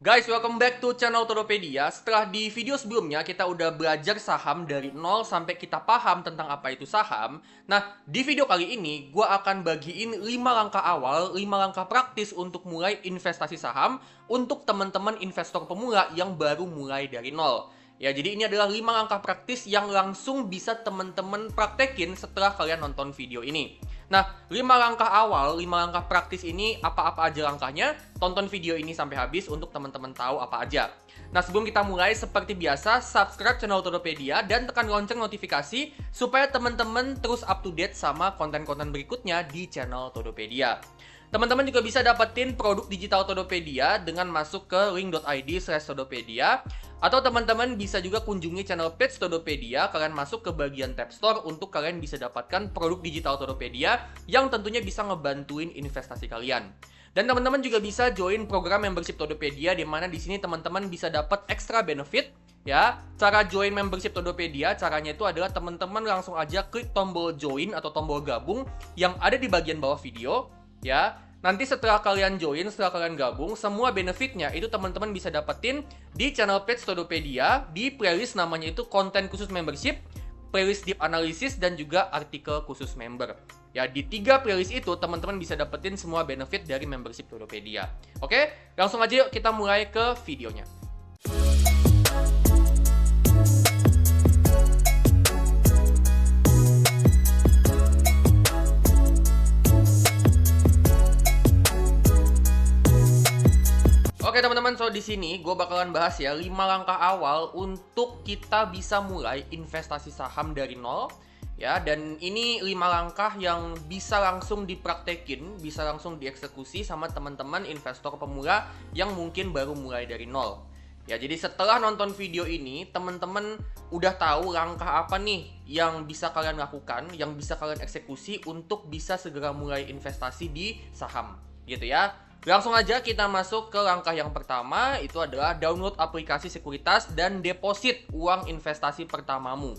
Guys, welcome back to channel Todopedia. Setelah di video sebelumnya kita udah belajar saham dari nol sampai kita paham tentang apa itu saham. Nah, di video kali ini gue akan bagiin 5 langkah awal, 5 langkah praktis untuk mulai investasi saham untuk teman-teman investor pemula yang baru mulai dari nol. Ya, jadi ini adalah 5 langkah praktis yang langsung bisa teman-teman praktekin setelah kalian nonton video ini. Nah, 5 langkah awal, 5 langkah praktis ini apa-apa aja langkahnya? Tonton video ini sampai habis untuk teman-teman tahu apa aja. Nah, sebelum kita mulai, seperti biasa, subscribe channel Todopedia dan tekan lonceng notifikasi supaya teman-teman terus up to date sama konten-konten berikutnya di channel Todopedia. Teman-teman juga bisa dapetin produk digital Todopedia dengan masuk ke link.id/Todopedia. Atau teman-teman bisa juga kunjungi channel page Todopedia, kalian masuk ke bagian tab store untuk kalian bisa dapatkan produk digital Todopedia yang tentunya bisa ngebantuin investasi kalian. Dan teman-teman juga bisa join program membership Todopedia di mana di sini teman-teman bisa dapat extra benefit ya. Cara join membership Todopedia, caranya itu adalah teman-teman langsung aja klik tombol join atau tombol gabung yang ada di bagian bawah video ya. Nanti setelah kalian join, setelah kalian gabung, semua benefitnya itu teman-teman bisa dapetin di channel page Todopedia, di playlist namanya itu konten khusus membership, playlist deep analysis, dan juga artikel khusus member. Ya, di 3 playlist itu teman-teman bisa dapetin semua benefit dari membership Todopedia. Oke, langsung aja yuk kita mulai ke videonya. Oke teman-teman, so di sini gue bakalan bahas ya 5 langkah awal untuk kita bisa mulai investasi saham dari nol ya. Dan ini 5 langkah yang bisa langsung dipraktekin, bisa langsung dieksekusi sama teman-teman investor pemula yang mungkin baru mulai dari nol. Ya, jadi setelah nonton video ini, teman-teman udah tahu langkah apa nih yang bisa kalian lakukan, yang bisa kalian eksekusi untuk bisa segera mulai investasi di saham gitu ya. Langsung aja kita masuk ke langkah yang pertama, itu adalah download aplikasi sekuritas dan deposit uang investasi pertamamu.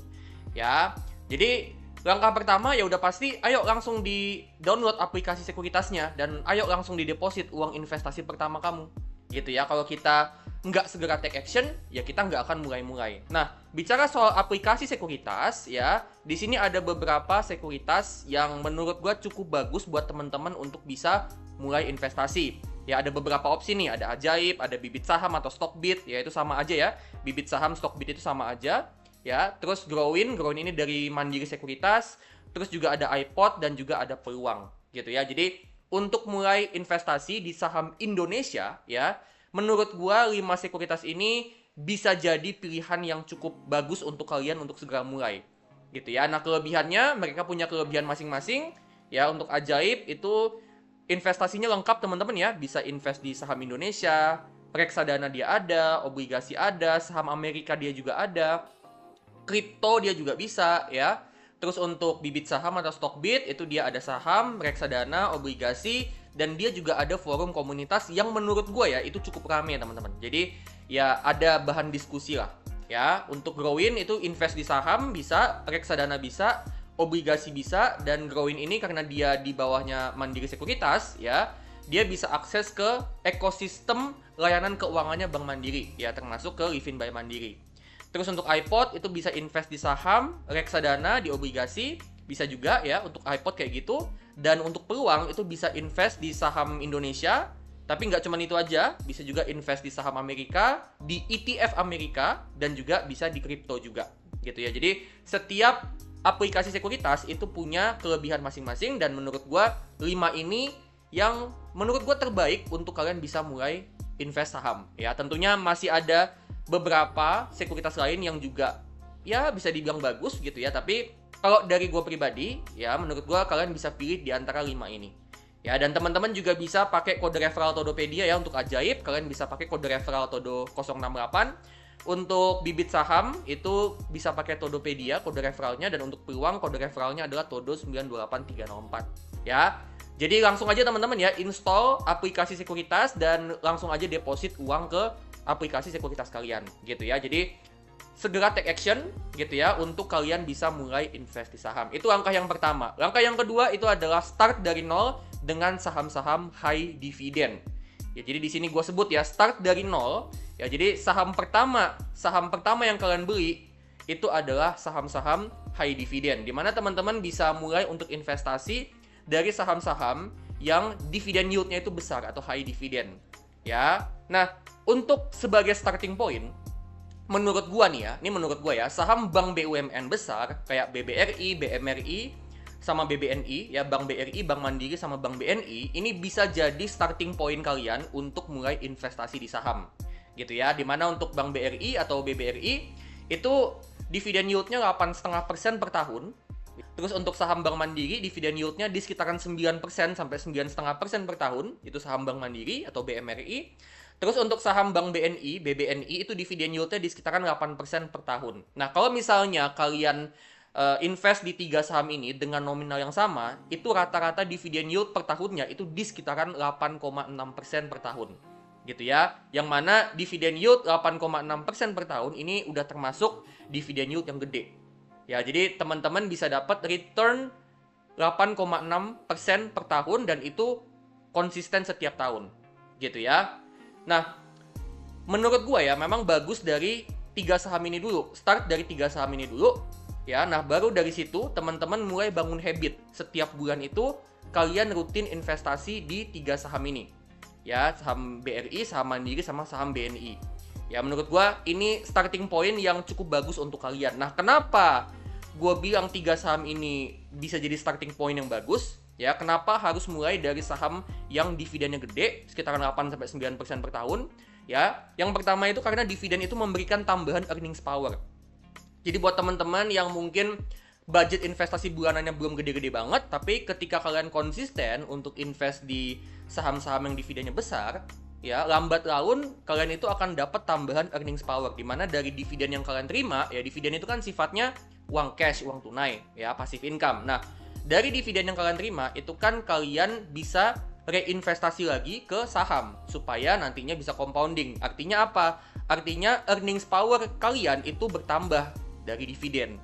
Ya. Jadi langkah pertama ya udah pasti ayo langsung di download aplikasi sekuritasnya dan ayo langsung di deposit uang investasi pertama kamu. Gitu ya. Kalau kita nggak segera take action, ya kita nggak akan mulai-mulai. Nah, bicara soal aplikasi sekuritas, ya, di sini ada beberapa sekuritas yang menurut gua cukup bagus buat teman-teman untuk bisa mulai investasi. Ya, ada beberapa opsi nih, ada Ajaib, ada Bibit Saham atau Stockbit, ya itu sama aja ya. Bibit Saham, Stockbit itu sama aja, ya. Terus Growin ini dari Mandiri Sekuritas, terus juga ada iPod dan juga ada Peluang, gitu ya. Jadi, untuk mulai investasi di saham Indonesia, ya, menurut gua 5 sekuritas ini bisa jadi pilihan yang cukup bagus untuk kalian untuk segera mulai. Gitu ya. Nah, kelebihannya mereka punya kelebihan masing-masing. Ya, untuk Ajaib itu investasinya lengkap teman-teman ya. Bisa invest di saham Indonesia, reksadana dia ada, obligasi ada, saham Amerika dia juga ada, kripto dia juga bisa ya. Terus untuk Bibit Saham atau Stockbit itu dia ada saham, reksadana, obligasi, dan dia juga ada forum komunitas yang menurut gue ya itu cukup rame teman-teman. Jadi ya ada bahan diskusi lah ya. Untuk Growin itu invest di saham bisa, reksadana bisa, obligasi bisa, dan Growin ini karena dia di bawahnya Mandiri Sekuritas ya, dia bisa akses ke ekosistem layanan keuangannya Bank Mandiri ya, termasuk ke Livin by Mandiri. Terus untuk iPod itu bisa invest di saham, reksadana, di obligasi, bisa juga ya untuk iPod kayak gitu. Dan untuk Peluang itu bisa invest di saham Indonesia, tapi nggak cuma itu aja, bisa juga invest di saham Amerika, di ETF Amerika, dan juga bisa di kripto juga gitu ya. Jadi setiap aplikasi sekuritas itu punya kelebihan masing-masing, dan menurut gua 5 ini yang menurut gua terbaik untuk kalian bisa mulai invest saham ya. Tentunya masih ada beberapa sekuritas lain yang juga ya bisa dibilang bagus gitu ya, tapi kalau dari gue pribadi ya menurut gue kalian bisa pilih di antara 5 ini ya. Dan teman-teman juga bisa pakai kode referral Todopedia ya. Untuk Ajaib kalian bisa pakai kode referral Todo 068. Untuk Bibit Saham itu bisa pakai Todopedia kode referralnya, dan untuk Peluang kode referralnya adalah Todo 928304 ya. Jadi langsung aja teman-teman ya install aplikasi sekuritas dan langsung aja deposit uang ke aplikasi sekuritas kalian gitu ya. Jadi segera take action gitu ya untuk kalian bisa mulai invest di saham. Itu langkah yang pertama. Langkah yang kedua itu adalah start dari nol dengan saham-saham high dividend. Ya, jadi di sini gue sebut ya, start dari nol. Ya, jadi saham pertama yang kalian beli itu adalah saham-saham high dividend, di mana teman-teman bisa mulai untuk investasi dari saham-saham yang dividen yield-nya itu besar atau high dividend. Ya, nah untuk sebagai starting point, menurut gua nih ya, ini menurut gua ya, saham bank BUMN besar kayak BBRI, BMRI, sama BBNI ya, Bank BRI, Bank Mandiri sama Bank BNI ini bisa jadi starting point kalian untuk mulai investasi di saham. Gitu ya. Dimana untuk Bank BRI atau BBRI itu dividen yield-nya 8,5% per tahun. Terus untuk saham Bank Mandiri dividen yield-nya di sekitaran 9% sampai 9,5% per tahun, itu saham Bank Mandiri atau BMRI. Terus untuk saham Bank BNI, BBNI itu dividen yield-nya di sekitaran 8% per tahun. Nah, kalau misalnya kalian invest di 3 saham ini dengan nominal yang sama, itu rata-rata dividen yield per tahunnya itu di sekitaran 8,6% per tahun. Gitu ya. Yang mana dividen yield 8,6% per tahun ini udah termasuk dividen yield yang gede. Ya, jadi teman-teman bisa dapat return 8,6% per tahun dan itu konsisten setiap tahun. Gitu ya. Nah, menurut gue ya memang bagus dari 3 saham ini dulu. Start dari 3 saham ini dulu. Ya, nah baru dari situ teman-teman mulai bangun habit. Setiap bulan itu kalian rutin investasi di 3 saham ini. Ya, saham BRI, saham Mandiri, sama saham BNI. Ya, menurut gua ini starting point yang cukup bagus untuk kalian. Nah, kenapa gua bilang 3 saham ini bisa jadi starting point yang bagus? Ya, kenapa harus mulai dari saham yang dividennya gede, sekitaran 8-9% per tahun? Ya, yang pertama itu karena dividen itu memberikan tambahan earnings power. Jadi buat teman-teman yang mungkin budget investasi bulanannya belum gede-gede banget, tapi ketika kalian konsisten untuk invest di saham-saham yang dividennya besar, ya lambat laun kalian itu akan dapat tambahan earnings power, dimana dari dividen yang kalian terima, ya dividen itu kan sifatnya uang cash, uang tunai, ya passive income. Nah, dari dividen yang kalian terima, itu kan kalian bisa reinvestasi lagi ke saham, supaya nantinya bisa compounding. Artinya apa? Artinya earnings power kalian itu bertambah dari dividen.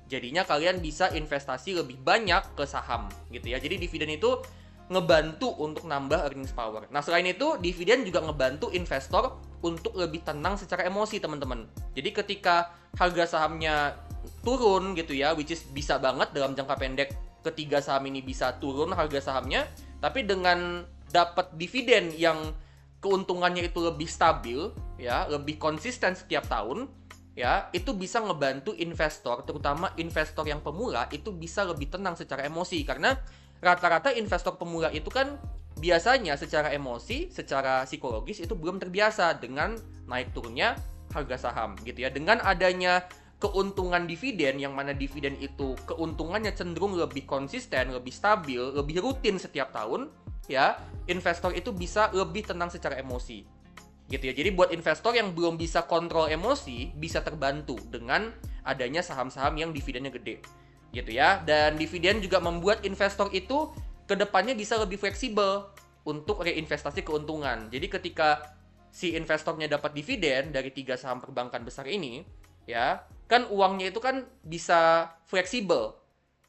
Jadinya kalian bisa investasi lebih banyak ke saham gitu ya. Jadi dividen itu ngebantu untuk nambah earnings power. Nah, selain itu dividen juga ngebantu investor untuk lebih tenang secara emosi, teman-teman. Jadi ketika harga sahamnya turun gitu ya, which is bisa banget dalam jangka pendek ketiga saham ini bisa turun harga sahamnya, tapi dengan dapat dividen yang keuntungannya itu lebih stabil ya, lebih konsisten setiap tahun, ya, itu bisa ngebantu investor, terutama investor yang pemula itu bisa lebih tenang secara emosi, karena rata-rata investor pemula itu kan biasanya secara emosi, secara psikologis itu belum terbiasa dengan naik turunnya harga saham gitu ya. Dengan adanya keuntungan dividen, yang mana dividen itu keuntungannya cenderung lebih konsisten, lebih stabil, lebih rutin setiap tahun, ya, investor itu bisa lebih tenang secara emosi. Gitu ya. Jadi buat investor yang belum bisa kontrol emosi, bisa terbantu dengan adanya saham-saham yang dividennya gede. Gitu ya. Dan dividen juga membuat investor itu kedepannya bisa lebih fleksibel untuk reinvestasi keuntungan. Jadi ketika si investornya dapat dividen dari 3 saham perbankan besar ini, ya, kan uangnya itu kan bisa fleksibel.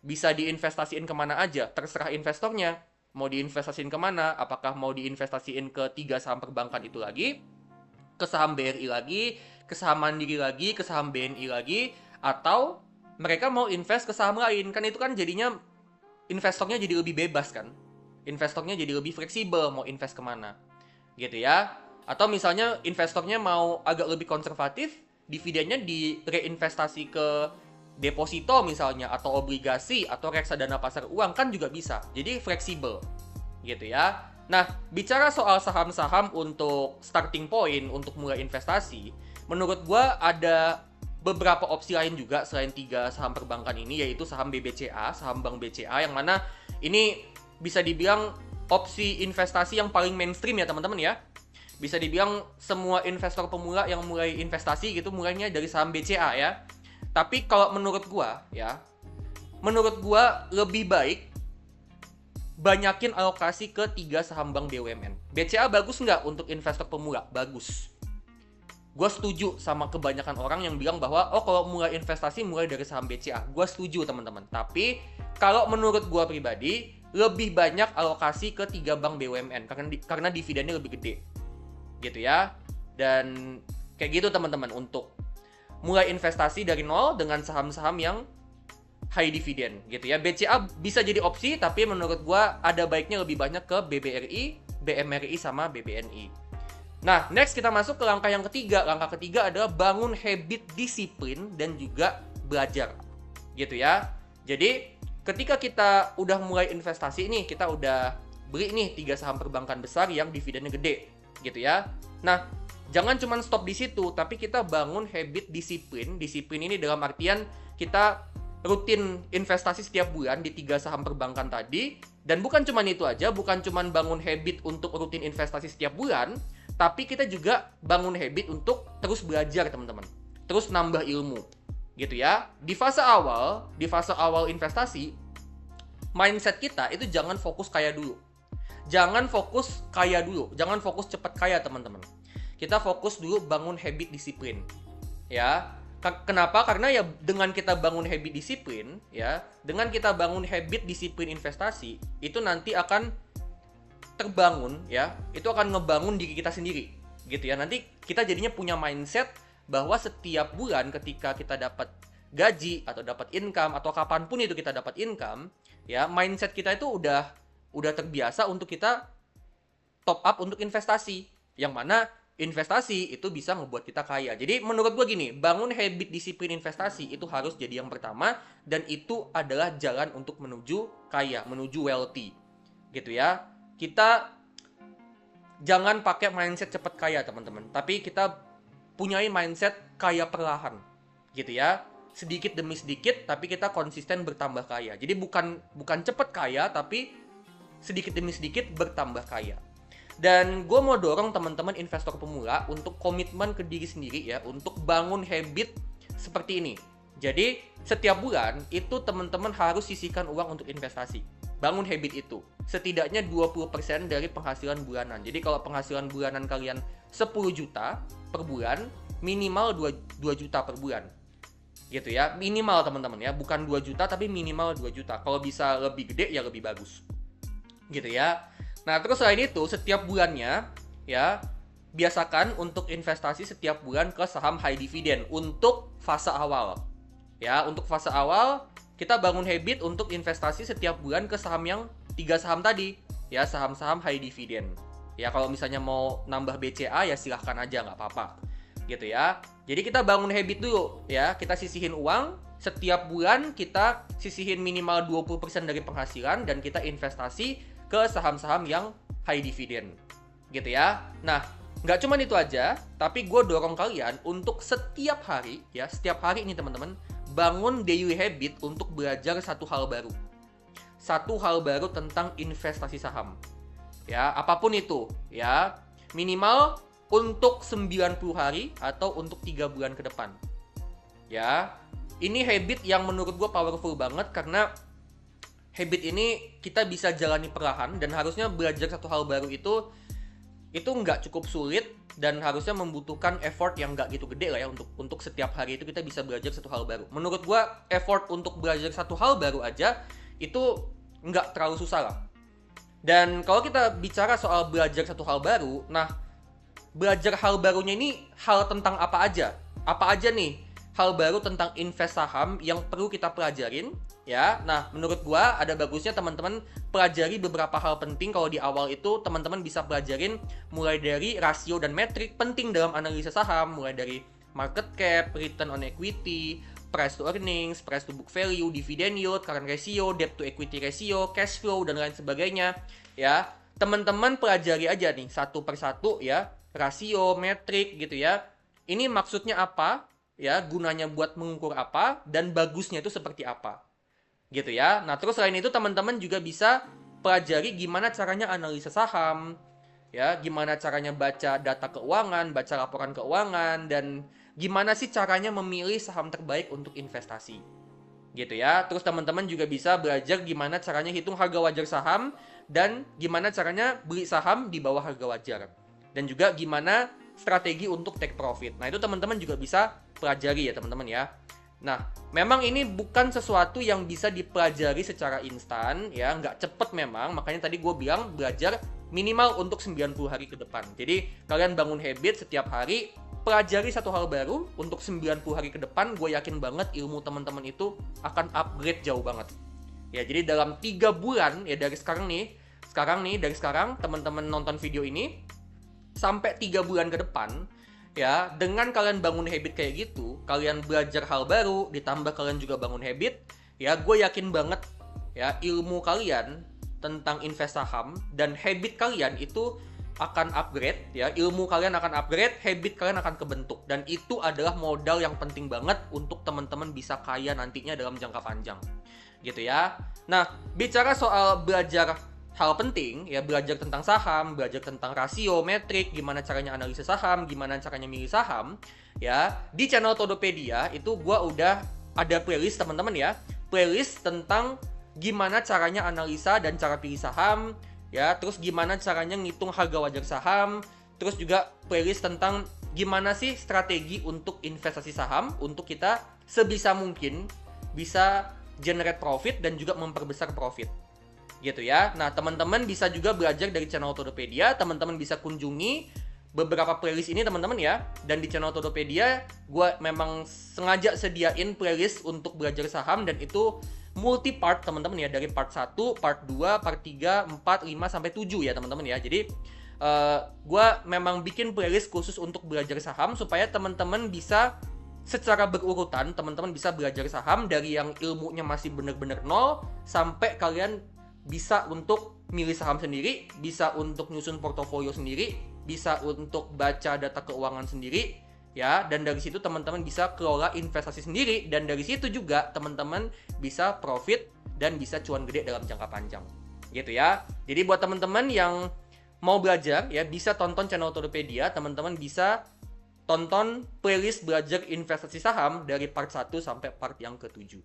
Bisa diinvestasiin kemana aja, terserah investornya. Mau diinvestasiin kemana, apakah mau diinvestasiin ke 3 saham perbankan itu lagi, ke saham BRI lagi, ke saham Mandiri lagi, ke saham BNI lagi, atau mereka mau invest ke saham lain. Kan itu kan jadinya investornya jadi lebih bebas kan, investornya jadi lebih fleksibel mau invest kemana gitu ya. Atau misalnya investornya mau agak lebih konservatif, dividennya di reinvestasi ke deposito misalnya, atau obligasi, atau reksadana pasar uang, kan juga bisa. Jadi fleksibel gitu ya. Nah, bicara soal saham-saham untuk starting point untuk mulai investasi, menurut gua ada beberapa opsi lain juga selain 3 saham perbankan ini, yaitu saham BBCA, saham Bank BCA, yang mana ini bisa dibilang opsi investasi yang paling mainstream ya teman-teman ya. Bisa dibilang semua investor pemula yang mulai investasi gitu mulainya dari saham BCA ya. Tapi kalau menurut gua ya, menurut gua lebih baik banyakin alokasi ke 3 saham bank BUMN. BCA bagus nggak untuk investor pemula? Bagus. Gue setuju sama kebanyakan orang yang bilang bahwa oh kalau mulai investasi mulai dari saham BCA. Gue setuju teman-teman. Tapi kalau menurut gue pribadi, lebih banyak alokasi ke 3 bank BUMN karena dividennya lebih gede. Gitu ya. Dan kayak gitu teman-teman untuk mulai investasi dari nol dengan saham-saham yang high dividend gitu ya. BCA bisa jadi opsi, tapi menurut gua ada baiknya lebih banyak ke BBRI, BMRI sama BBNI. Nah, next kita masuk ke langkah yang ketiga. Langkah ketiga adalah bangun habit disiplin dan juga belajar. Gitu ya. Jadi, ketika kita udah mulai investasi nih, kita udah beli nih 3 saham perbankan besar yang dividennya gede, gitu ya. Nah, jangan cuma stop di situ, tapi kita bangun habit disiplin. Disiplin ini dalam artian kita rutin investasi setiap bulan di 3 saham perbankan tadi. Dan bukan cuma itu aja, bukan cuma bangun habit untuk rutin investasi setiap bulan, tapi kita juga bangun habit untuk terus belajar, teman-teman. Terus nambah ilmu. Gitu ya. Di fase awal investasi, mindset kita itu jangan fokus kaya dulu. Jangan fokus cepat kaya, teman-teman. Kita fokus dulu bangun habit disiplin. Ya. Kenapa? Karena ya dengan kita bangun habit disiplin, ya, dengan kita bangun habit disiplin investasi, itu nanti akan terbangun, ya, itu akan ngebangun diri kita sendiri, gitu ya. Nanti kita jadinya punya mindset bahwa setiap bulan ketika kita dapat gaji atau dapat income atau kapanpun itu kita dapat income, ya, mindset kita itu udah terbiasa untuk kita top up untuk investasi, yang mana investasi itu bisa ngebuat kita kaya. Jadi menurut gue gini, bangun habit disiplin investasi itu harus jadi yang pertama, dan itu adalah jalan untuk menuju kaya, menuju wealthy, gitu ya. Kita jangan pakai mindset cepat kaya, teman-teman, tapi kita punyai mindset kaya perlahan, gitu ya. Sedikit demi sedikit, tapi kita konsisten bertambah kaya. Jadi bukan cepat kaya, tapi sedikit demi sedikit bertambah kaya. Dan gue mau dorong teman-teman investor pemula untuk komitmen ke diri sendiri, ya, untuk bangun habit seperti ini. Jadi setiap bulan itu teman-teman harus sisihkan uang untuk investasi. Bangun habit itu. Setidaknya 20% dari penghasilan bulanan. Jadi kalau penghasilan bulanan kalian 10 juta per bulan, minimal 2 juta per bulan. Gitu ya, minimal teman-teman ya. Bukan 2 juta tapi minimal 2 juta. Kalau bisa lebih gede ya lebih bagus. Gitu ya. Nah, terus selain itu, setiap bulannya, ya, biasakan untuk investasi setiap bulan ke saham high dividend untuk fase awal. Ya, untuk fase awal, kita bangun habit untuk investasi setiap bulan ke saham yang 3 saham tadi. Ya, saham-saham high dividend. Ya, kalau misalnya mau nambah BCA, ya silahkan aja, nggak apa-apa. Gitu ya. Jadi kita bangun habit dulu, ya. Kita sisihin uang, setiap bulan kita sisihin minimal 20% dari penghasilan, dan kita investasi ke saham-saham yang high dividend, gitu ya. Nah, nggak cuma itu aja, tapi gue dorong kalian untuk setiap hari, ya, setiap hari ini teman-teman, bangun daily habit untuk belajar satu hal baru tentang investasi saham, ya, apapun itu, ya, minimal untuk 90 hari atau untuk 3 bulan ke depan, ya. Ini habit yang menurut gue powerful banget, karena habit ini kita bisa jalani perlahan, dan harusnya belajar satu hal baru itu nggak cukup sulit, dan harusnya membutuhkan effort yang nggak gitu gede lah ya. Untuk setiap hari itu kita bisa belajar satu hal baru. Menurut gua effort untuk belajar satu hal baru aja itu nggak terlalu susah lah. Dan kalau kita bicara soal belajar satu hal baru, nah, belajar hal barunya ini hal tentang apa aja? Apa aja nih hal baru tentang invest saham yang perlu kita pelajarin, ya. Nah, menurut gua ada bagusnya teman-teman pelajari beberapa hal penting. Kalau di awal itu teman-teman bisa pelajarin mulai dari rasio dan metrik penting dalam analisa saham, mulai dari market cap, return on equity, price to earnings, price to book value, dividend yield, current ratio, debt to equity ratio, cash flow, dan lain sebagainya, ya. Teman-teman pelajari aja nih satu persatu, ya, rasio, metrik, gitu ya. Ini maksudnya apa? Ya, gunanya buat mengukur apa, dan bagusnya itu seperti apa, gitu ya. Nah, terus selain itu teman-teman juga bisa pelajari gimana caranya analisa saham, ya, gimana caranya baca data keuangan, baca laporan keuangan, dan gimana sih caranya memilih saham terbaik untuk investasi, gitu ya. Terus teman-teman juga bisa belajar gimana caranya hitung harga wajar saham, dan gimana caranya beli saham di bawah harga wajar, dan juga gimana strategi untuk take profit. Nah, itu teman-teman juga bisa pelajari ya teman-teman ya. Nah, memang ini bukan sesuatu yang bisa dipelajari secara instan, ya, nggak cepet memang. Makanya tadi gue bilang belajar minimal untuk 90 hari ke depan. Jadi, kalian bangun habit setiap hari, pelajari satu hal baru untuk 90 hari ke depan, gue yakin banget ilmu teman-teman itu akan upgrade jauh banget. Ya, jadi dalam 3 bulan, ya dari sekarang dari sekarang, teman-teman nonton video ini, sampai 3 bulan ke depan, ya, dengan kalian bangun habit kayak gitu, kalian belajar hal baru, ditambah kalian juga bangun habit, ya, gue yakin banget, ya, ilmu kalian tentang invest saham dan habit kalian itu akan upgrade, ya, ilmu kalian akan upgrade, habit kalian akan kebentuk, dan itu adalah modal yang penting banget untuk teman-teman bisa kaya nantinya dalam jangka panjang, gitu ya. Nah, bicara soal belajar hal penting, ya, belajar tentang saham, belajar tentang rasio, metrik, gimana caranya analisis saham, gimana caranya milih saham, ya, di channel Todopedia itu gua udah ada playlist teman-teman ya, playlist tentang gimana caranya analisa dan cara pilih saham, ya, terus gimana caranya ngitung harga wajar saham, terus juga playlist tentang gimana sih strategi untuk investasi saham untuk kita sebisa mungkin bisa generate profit dan juga memperbesar profit. Gitu ya. Nah, teman-teman bisa juga belajar dari channel Todopedia, teman-teman bisa kunjungi beberapa playlist ini teman-teman ya. Dan di channel Todopedia, gue memang sengaja sediain playlist untuk belajar saham dan itu multi part teman-teman ya, dari part 1, part 2, part 3, 4, 5 sampai 7 ya teman-teman ya. Jadi gue memang bikin playlist khusus untuk belajar saham supaya teman-teman bisa secara berurutan, teman-teman bisa belajar saham dari yang ilmunya masih bener-bener nol sampai kalian bisa untuk milih saham sendiri, bisa untuk nyusun portofolio sendiri, bisa untuk baca data keuangan sendiri, ya, dan dari situ teman-teman bisa kelola investasi sendiri, dan dari situ juga teman-teman bisa profit dan bisa cuan gede dalam jangka panjang, gitu ya. Jadi buat teman-teman yang mau belajar, ya, bisa tonton channel Todopedia, teman-teman bisa tonton playlist belajar investasi saham dari part 1 sampai part yang ke-7.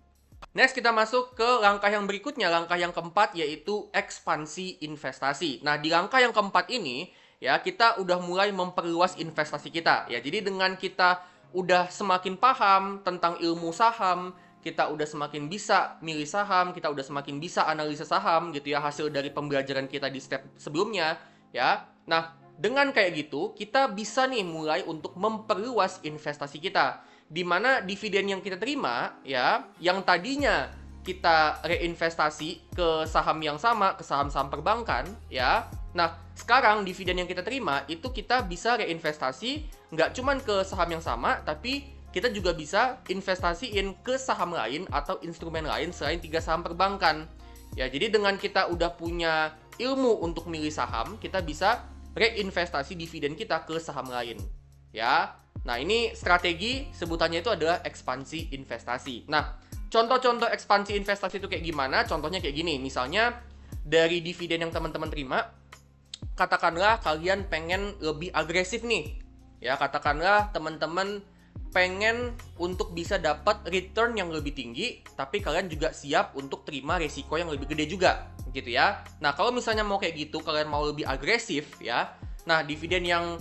Next, kita masuk ke langkah yang berikutnya, langkah yang keempat, yaitu ekspansi investasi. Nah, di langkah yang keempat ini, ya, kita udah mulai memperluas investasi kita. Ya, jadi dengan kita udah semakin paham tentang ilmu saham, kita udah semakin bisa milih saham, kita udah semakin bisa analisa saham, gitu ya, hasil dari pembelajaran kita di step sebelumnya, ya. Nah, dengan kayak gitu, kita bisa nih mulai untuk memperluas investasi kita. Di mana dividen yang kita terima, ya, yang tadinya kita reinvestasi ke saham yang sama, ke saham-saham perbankan, ya. Nah, sekarang dividen yang kita terima itu kita bisa reinvestasi nggak cuman ke saham yang sama, tapi kita juga bisa investasiin ke saham lain atau instrumen lain selain 3 saham perbankan. Ya, jadi dengan kita udah punya ilmu untuk milih saham, kita bisa reinvestasi dividen kita ke saham lain, ya. Nah, ini strategi sebutannya itu adalah ekspansi investasi. Nah, contoh-contoh ekspansi investasi itu kayak gimana? Contohnya kayak gini, misalnya dari dividen yang teman-teman terima, katakanlah kalian pengen lebih agresif nih. Ya, katakanlah teman-teman pengen untuk bisa dapat return yang lebih tinggi, tapi kalian juga siap untuk terima resiko yang lebih gede juga, gitu ya. Nah, kalau misalnya mau kayak gitu, kalian mau lebih agresif, ya. Nah, dividen yang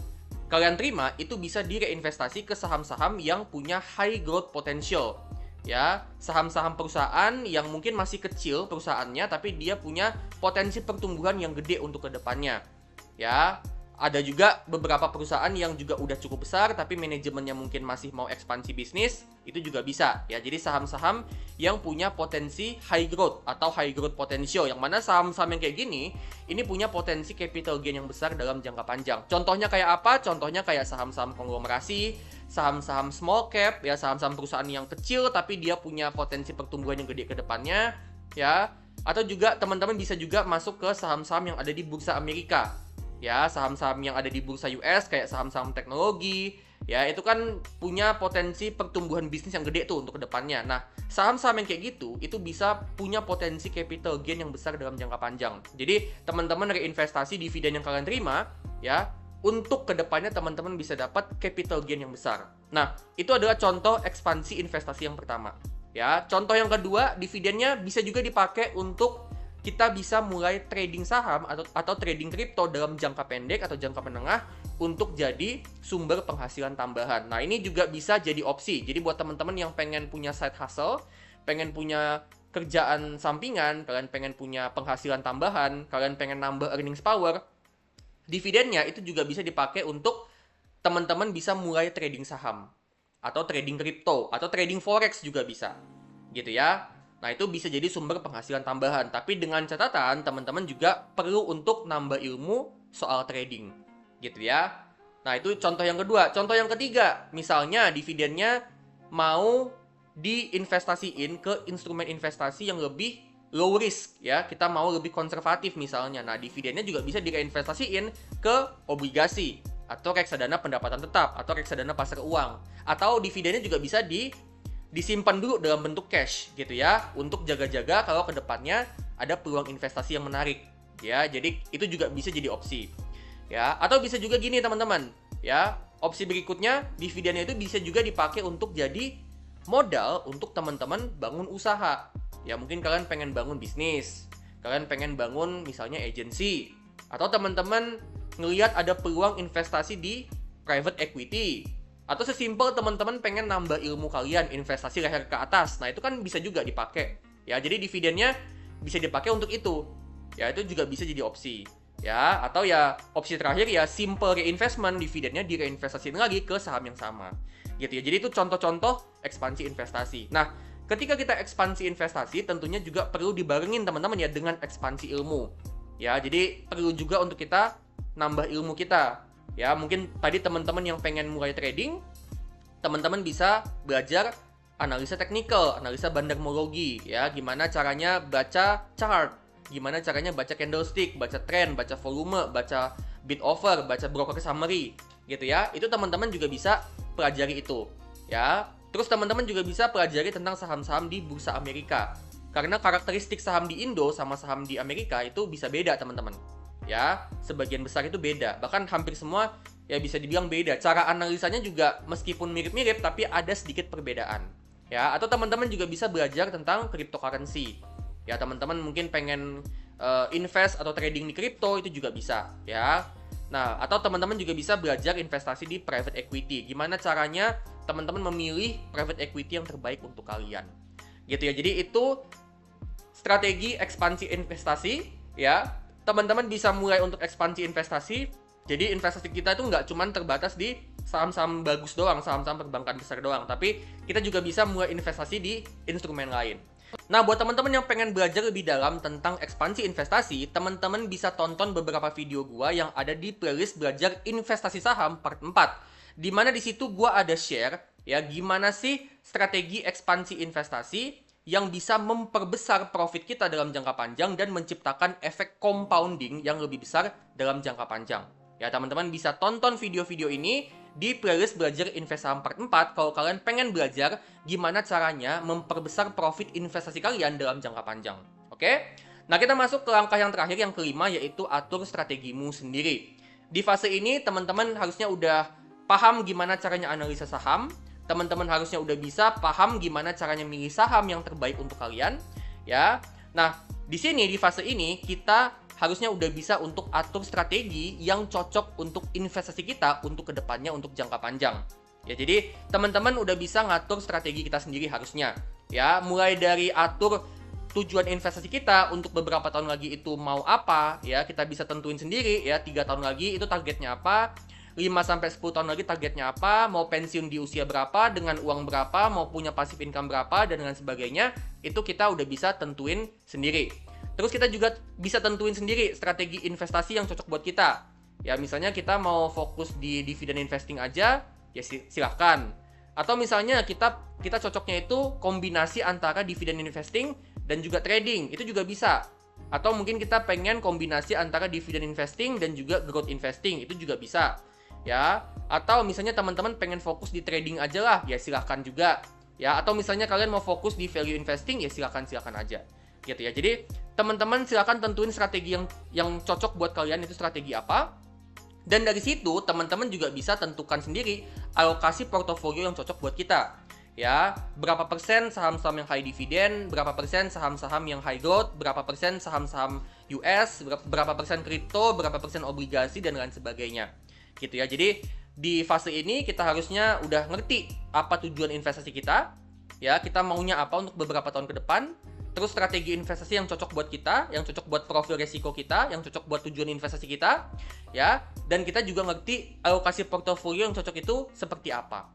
kalian terima itu bisa direinvestasi ke saham-saham yang punya high growth potential, ya, saham-saham perusahaan yang mungkin masih kecil perusahaannya tapi dia punya potensi pertumbuhan yang gede untuk kedepannya, ya. Ada juga beberapa perusahaan yang juga udah cukup besar tapi manajemennya mungkin masih mau ekspansi bisnis, itu juga bisa, ya. Jadi saham-saham yang punya potensi high growth atau high growth potential, yang mana saham-saham yang kayak gini ini punya potensi capital gain yang besar dalam jangka panjang. Contohnya kayak apa? Contohnya kayak saham-saham konglomerasi, saham-saham small cap, ya, saham-saham perusahaan yang kecil tapi dia punya potensi pertumbuhan yang gede ke depannya, ya. Atau juga teman-teman bisa juga masuk ke saham-saham yang ada di bursa Amerika. Ya, saham-saham yang ada di bursa US kayak saham-saham teknologi, ya, itu kan punya potensi pertumbuhan bisnis yang gede tuh untuk kedepannya. Nah, saham-saham yang kayak gitu itu bisa punya potensi capital gain yang besar dalam jangka panjang. Jadi teman-teman reinvestasi dividen yang kalian terima, ya, untuk kedepannya teman-teman bisa dapat capital gain yang besar. Nah, itu adalah contoh ekspansi investasi yang pertama, ya. Contoh yang kedua, dividennya bisa juga dipakai untuk kita bisa mulai trading saham atau trading kripto dalam jangka pendek atau jangka menengah untuk jadi sumber penghasilan tambahan. Nah, ini juga bisa jadi opsi. Jadi buat teman-teman yang pengen punya side hustle, pengen punya kerjaan sampingan, kalian pengen punya penghasilan tambahan, kalian pengen nambah earnings power, dividennya itu juga bisa dipakai untuk teman-teman bisa mulai trading saham, atau trading kripto, atau trading forex juga bisa. Gitu ya. Nah, itu bisa jadi sumber penghasilan tambahan. Tapi dengan catatan, teman-teman juga perlu untuk nambah ilmu soal trading. Gitu ya. Nah, itu contoh yang kedua. Contoh yang ketiga, misalnya dividennya mau diinvestasiin ke instrumen investasi yang lebih low risk ya. Kita mau lebih konservatif misalnya. Nah, dividennya juga bisa direinvestasiin ke obligasi atau reksadana pendapatan tetap atau reksadana pasar uang. Atau dividennya juga bisa disimpan dulu dalam bentuk cash gitu ya, untuk jaga-jaga kalau kedepannya ada peluang investasi yang menarik ya. Jadi itu juga bisa jadi opsi ya. Atau bisa juga gini teman-teman ya, opsi berikutnya dividennya itu bisa juga dipakai untuk jadi modal untuk teman-teman bangun usaha ya. Mungkin kalian pengen bangun bisnis, kalian pengen bangun misalnya agency, atau teman-teman ngelihat ada peluang investasi di private equity, atau sesimpel teman-teman pengen nambah ilmu kalian, investasi leher ke atas. Nah, itu kan bisa juga dipakai. Ya, jadi dividennya bisa dipakai untuk itu. Ya, itu juga bisa jadi opsi. Ya, atau ya opsi terakhir ya simple reinvestment, dividennya direinvestasiin lagi ke saham yang sama. Gitu ya. Jadi itu contoh-contoh ekspansi investasi. Nah, ketika kita ekspansi investasi tentunya juga perlu dibarengin teman-teman ya dengan ekspansi ilmu. Ya, jadi perlu juga untuk kita nambah ilmu kita. Ya, mungkin tadi teman-teman yang pengen mulai trading, teman-teman bisa belajar analisa teknikal, analisa bandarmologi, ya, gimana caranya baca chart, gimana caranya baca candlestick, baca trend, baca volume, baca bid offer, baca broker summary, gitu ya. Itu teman-teman juga bisa pelajari itu, ya. Terus teman-teman juga bisa pelajari tentang saham-saham di bursa Amerika. Karena karakteristik saham di Indo sama saham di Amerika itu bisa beda, teman-teman. Ya, sebagian besar itu beda. Bahkan hampir semua ya bisa dibilang beda. Cara analisanya juga meskipun mirip-mirip tapi ada sedikit perbedaan. Ya, atau teman-teman juga bisa belajar tentang cryptocurrency. Ya, teman-teman mungkin pengen invest atau trading di kripto itu juga bisa, ya. Nah, atau teman-teman juga bisa belajar investasi di private equity. Gimana caranya teman-teman memilih private equity yang terbaik untuk kalian. Gitu ya. Jadi itu strategi ekspansi investasi, ya. Teman-teman bisa mulai untuk ekspansi investasi. Jadi investasi kita itu nggak cuma terbatas di saham-saham bagus doang, saham-saham perbankan besar doang, tapi kita juga bisa mulai investasi di instrumen lain. Nah, buat teman-teman yang pengen belajar lebih dalam tentang ekspansi investasi, teman-teman bisa tonton beberapa video gua yang ada di playlist belajar investasi saham part 4. Di mana di situ gua ada share ya gimana sih strategi ekspansi investasi yang bisa memperbesar profit kita dalam jangka panjang dan menciptakan efek compounding yang lebih besar dalam jangka panjang. Ya, teman-teman bisa tonton video-video ini di playlist belajar invest saham part 4 kalau kalian pengen belajar gimana caranya memperbesar profit investasi kalian dalam jangka panjang. Oke? Nah, kita masuk ke langkah yang terakhir, yang kelima, yaitu atur strategimu sendiri. Di fase ini, teman-teman harusnya udah paham gimana caranya analisa saham. Teman-teman harusnya udah bisa paham gimana caranya milih saham yang terbaik untuk kalian, ya. Nah, di sini di fase ini kita harusnya udah bisa untuk atur strategi yang cocok untuk investasi kita untuk kedepannya untuk jangka panjang. Ya, jadi teman-teman udah bisa ngatur strategi kita sendiri harusnya, ya. Mulai dari atur tujuan investasi kita untuk beberapa tahun lagi itu mau apa, ya. Kita bisa tentuin sendiri, ya. 3 tahun lagi itu targetnya apa. 5-10 tahun lagi targetnya apa, mau pensiun di usia berapa, dengan uang berapa, mau punya passive income berapa, dan dengan sebagainya, itu kita udah bisa tentuin sendiri. Terus kita juga bisa tentuin sendiri strategi investasi yang cocok buat kita. Ya, misalnya kita mau fokus di dividend investing aja, ya silahkan. Atau misalnya kita cocoknya itu kombinasi antara dividend investing dan juga trading, itu juga bisa. Atau mungkin kita pengen kombinasi antara dividend investing dan juga growth investing, itu juga bisa. Ya, atau misalnya teman-teman pengen fokus di trading aja lah, ya silahkan juga. Ya, atau misalnya kalian mau fokus di value investing, ya silahkan aja. Gitu ya. Jadi teman-teman silahkan tentuin strategi yang cocok buat kalian itu strategi apa. Dan dari situ teman-teman juga bisa tentukan sendiri alokasi portofolio yang cocok buat kita. Ya, berapa persen saham-saham yang high dividend, berapa persen saham-saham yang high growth, berapa persen saham-saham US, berapa persen kripto, berapa persen obligasi, dan lain sebagainya. gitu ya. Jadi di fase ini kita harusnya udah ngerti apa tujuan investasi kita, ya, kita maunya apa untuk beberapa tahun ke depan, terus strategi investasi yang cocok buat kita, yang cocok buat profil resiko kita, yang cocok buat tujuan investasi kita, ya, dan kita juga ngerti alokasi portofolio yang cocok itu seperti apa,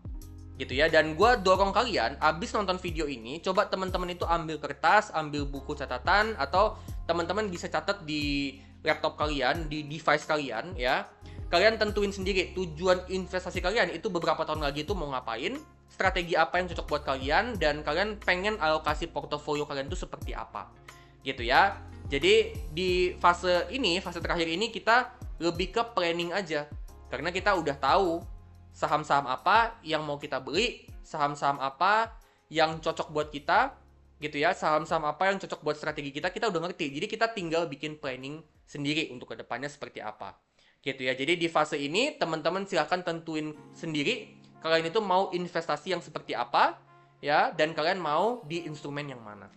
gitu ya. Dan gue dorong kalian, abis nonton video ini, coba teman-teman itu ambil kertas, ambil buku catatan, atau teman-teman bisa catat di laptop kalian, di device kalian, ya. Kalian tentuin sendiri tujuan investasi kalian itu beberapa tahun lagi itu mau ngapain, strategi apa yang cocok buat kalian, dan kalian pengen alokasi portofolio kalian itu seperti apa, gitu ya. Jadi di fase ini, fase terakhir ini kita lebih ke planning aja, karena kita udah tahu saham-saham apa yang mau kita beli, saham-saham apa yang cocok buat kita, gitu ya, saham-saham apa yang cocok buat strategi kita udah ngerti. Jadi kita tinggal bikin planning sendiri untuk kedepannya seperti apa, gitu ya. Jadi di fase ini teman-teman silahkan tentuin sendiri kalian itu mau investasi yang seperti apa, ya, dan kalian mau di instrumen yang mana.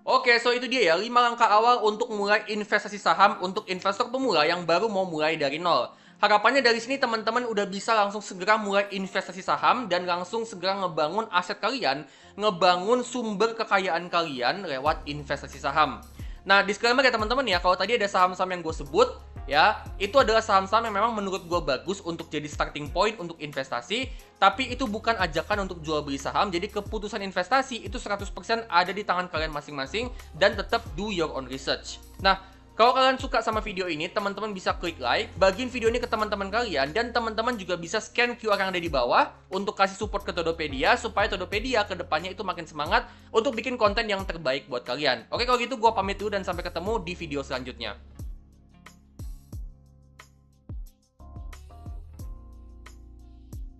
Oke, so itu dia ya 5 langkah awal untuk mulai investasi saham untuk investor pemula yang baru mau mulai dari nol. Harapannya dari sini teman-teman udah bisa langsung segera mulai investasi saham dan langsung segera ngebangun aset kalian, ngebangun sumber kekayaan kalian lewat investasi saham. Nah, disclaimer ya teman-teman ya, kalau tadi ada saham-saham yang gue sebut, ya, itu adalah saham-saham yang memang menurut gue bagus untuk jadi starting point untuk investasi, tapi itu bukan ajakan untuk jual beli saham. Jadi keputusan investasi itu 100% ada di tangan kalian masing-masing, dan tetap do your own research. Nah, kalau kalian suka sama video ini, teman-teman bisa klik like, bagiin video ini ke teman-teman kalian, dan teman-teman juga bisa scan QR yang ada di bawah untuk kasih support ke Todopedia, supaya Todopedia ke depannya itu makin semangat untuk bikin konten yang terbaik buat kalian. Oke, kalau gitu gue pamit dulu dan sampai ketemu di video selanjutnya.